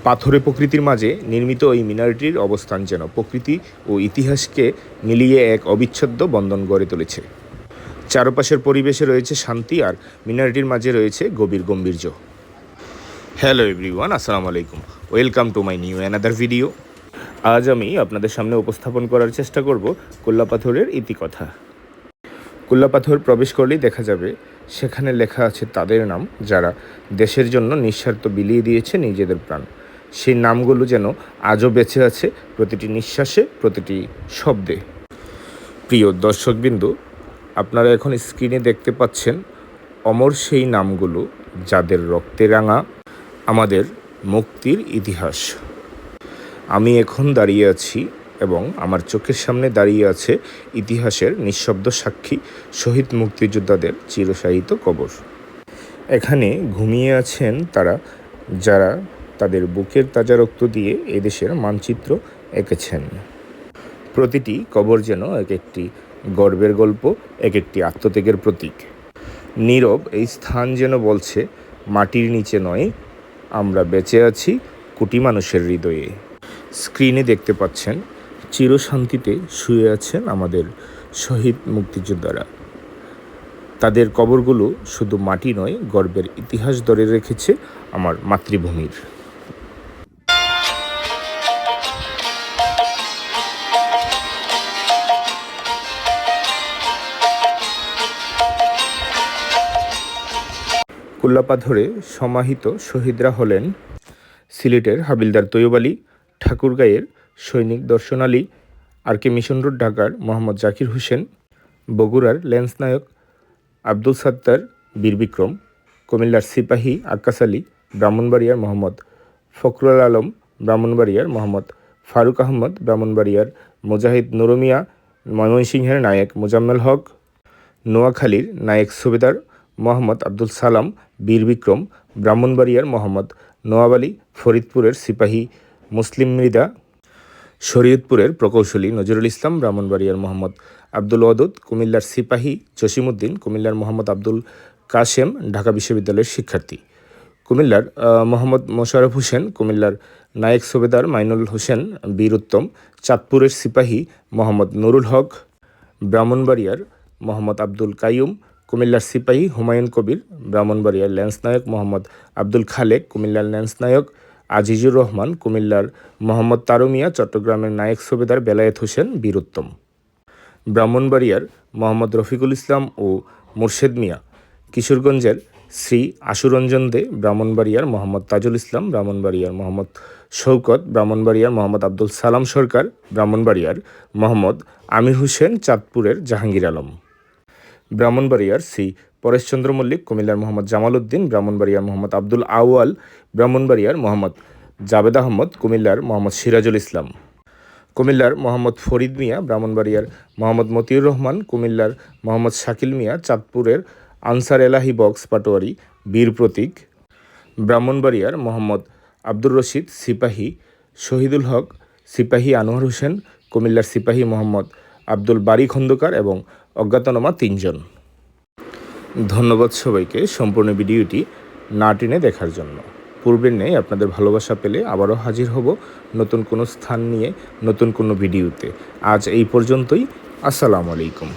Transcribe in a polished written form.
পাথুরে প্রকৃতির মাঝে নির্মিত এই মিনারটির অবস্থান যেন প্রকৃতি ও ইতিহাসকে মিলিয়ে এক অবিচ্ছেদ্য বন্ধন গড়ে তুলেছে। চারপাশের পরিবেশে রয়েছে শান্তি, আর মিনারটির মাঝে রয়েছে গভীর গাম্ভীর্য। হ্যালো এভরিওয়ান, আসসালামু আলাইকুম। Welcome to my new another video. আজ আমি আপনাদের সামনে উপস্থাপন করার চেষ্টা করব কুল্লাপাথরের ইতিকথা। কুল্লাপাথর প্রবেশ করলেই দেখা যাবে সেখানে লেখা আছে তাদের নাম, যারা দেশের জন্য নিঃস্বার্থ বিলিয়ে দিয়েছে নিজেদের প্রাণ। সেই নামগুলো যেন আজও বেঁচে আছে প্রতিটি নিঃশ্বাসে, প্রতিটি শব্দে। প্রিয় দর্শকবিন্দু, আপনারা এখন স্ক্রিনে দেখতে পাচ্ছেন অমর সেই নামগুলো, যাদের রক্তে রাঙা আমাদের মুক্তির ইতিহাস। আমি এখন দাঁড়িয়ে আছি এবং আমার চোখের সামনে দাঁড়িয়ে আছে ইতিহাসের নিঃশব্দ সাক্ষী শহীদ মুক্তিযোদ্ধাদের চিরশায়িত কবর। এখানে ঘুমিয়ে আছেন তারা, যারা তাদের বুকের তাজা রক্ত দিয়ে এদেশের মানচিত্র এঁকেছেন। প্রতিটি কবর যেন এক একটি গর্বের গল্প, এক একটি আত্মত্যাগের প্রতীক। নীরব এই স্থান যেন বলছে, মাটির নিচে নয়, আমরা বেঁচে আছি কোটি মানুষের হৃদয়ে। স্ক্রিনে দেখতে পাচ্ছেন চিরশান্তিতে শুয়ে আছেন আমাদের শহীদ মুক্তিযোদ্ধারা। তাদের কবরগুলো শুধু মাটি নয়, গর্বের ইতিহাস ধরে রেখেছে আমার মাতৃভূমির। কুল্লাপাথরে সমাহিত শহীদরা হলেন সিলেটের হাবিলদার তৈয়ব আলী, ঠাকুরগাঁয়ের সৈনিক দর্শন আলী, আর.কে. মিশন রোড ঢাকার মোহাম্মদ জাকির হোসেন, বগুড়ার ল্যান্স নায়ক আব্দুল সাত্তার বীর বিক্রম, কুমিল্লার সিপাহী আক্কাস আলী, ব্রাহ্মণবাড়িয়ার মোহাম্মদ ফখরুল আলম, ব্রাহ্মণবাড়িয়ার মোহাম্মদ ফারুক আহমদ, ব্রাহ্মণবাড়িয়ার মুজাহিদ নুরুমিয়া, ময়মনসিংহের নায়েক মোজাম্মেল হক, নোয়াখালীর নায়েক সুবেদার মোহাম্মদ আব্দুল সালাম বীর বিক্রম, ব্রাহ্মণবাড়িয়ার মোহাম্মদ নওয়াব আলী, ফরিদপুরের সিপাহী মুসলিম মৃদা, শরীয়তপুরের প্রকৌশলী নজরুল ইসলাম, ব্রাহ্মণবাড়িয়ার মোহাম্মদ আব্দুল ওয়াদুদ, কুমিল্লার সিপাহী জসিমউদ্দিন, কুমিল্লার মোহাম্মদ আব্দুল কাশেম ঢাকা বিশ্ববিদ্যালয়ের শিক্ষার্থী, কুমিল্লার মোহাম্মদ মোশাররফ হোসেন, কুমিল্লার নায়েক সুবেদার মাইনুল হোসেন বীর উত্তম, চাঁদপুরের সিপাহী মোহাম্মদ নুরুল হক, ব্রাহ্মণবাড়িয়ার মোহাম্মদ আব্দুল কাইয়ুম, কুমিল্লার সিপাহী হুমায়ুন কবির, ব্রাহ্মণবাড়িয়ার ল্যান্স নায়ক মোহাম্মদ আব্দুল খালেক, কুমিল্লার ল্যান্স নায়ক আজিজুর রহমান, কুমিল্লার মোহাম্মদ তারুমিয়া, চট্টগ্রামের নায়েক সুবেদার বেলায়েত হোসেন বীর উত্তম, ব্রাহ্মণবাড়িয়ার মোহাম্মদ রফিকুল ইসলাম ও মুর্শেদ মিয়া, কিশোরগঞ্জের শ্রী আশুরঞ্জন দে, ব্রাহ্মণবাড়িয়ার মোহাম্মদ তাজুল ইসলাম, ব্রাহ্মণবাড়িয়ার মোহাম্মদ শৌকত, ব্রাহ্মণবাড়িয়ার মোহাম্মদ আব্দুল সালাম সরকার, ব্রাহ্মণবাড়িয়ার মোহাম্মদ আমির হোসেন, চাঁদপুরের জাহাঙ্গীর আলম, ব্রাহ্মণবাড়িয়ার শ্রী পরেশচন্দ্র মল্লিক, কুমিল্লার মোহাম্মদ জামাল উদ্দিন, ব্রাহ্মণবাড়িয়ার মোহাম্মদ আব্দুল আউয়াল, ব্রাহ্মণবাড়িয়ার মোহাম্মদ জাবেদ আহমদ, কুমিল্লার মোহাম্মদ সিরাজুল ইসলাম, কুমিল্লার মোহাম্মদ ফরিদ মিয়া, ব্রাহ্মণবাড়িয়ার মোহাম্মদ মতিউর রহমান, কুমিল্লার মোহাম্মদ শাকিল মিয়া, চাঁদপুরের আনসার এলাহি বক্স পাটোয়ারি বীর প্রতীক, ব্রাহ্মণবাড়িয়ার মোহাম্মদ আব্দুর রশিদ সিপাহী শহীদুল হক, সিপাহী আনোয়ার হোসেন, কুমিল্লার সিপাহী মোহাম্মদ আব্দুল বারী খন্দকার এবং অজ্ঞাতনামা 3 জন। ধন্যবাদ সবাইকে সম্পূর্ণ ভিডিওটি না টেনে দেখার জন্য। পূর্বের নেই আপনাদের ভালোবাসা পেলে আবারও হাজির হব নতুন কোনো স্থান নিয়ে, নতুন কোনো ভিডিওতে। আজ এই পর্যন্তই। আসসালামু আলাইকুম।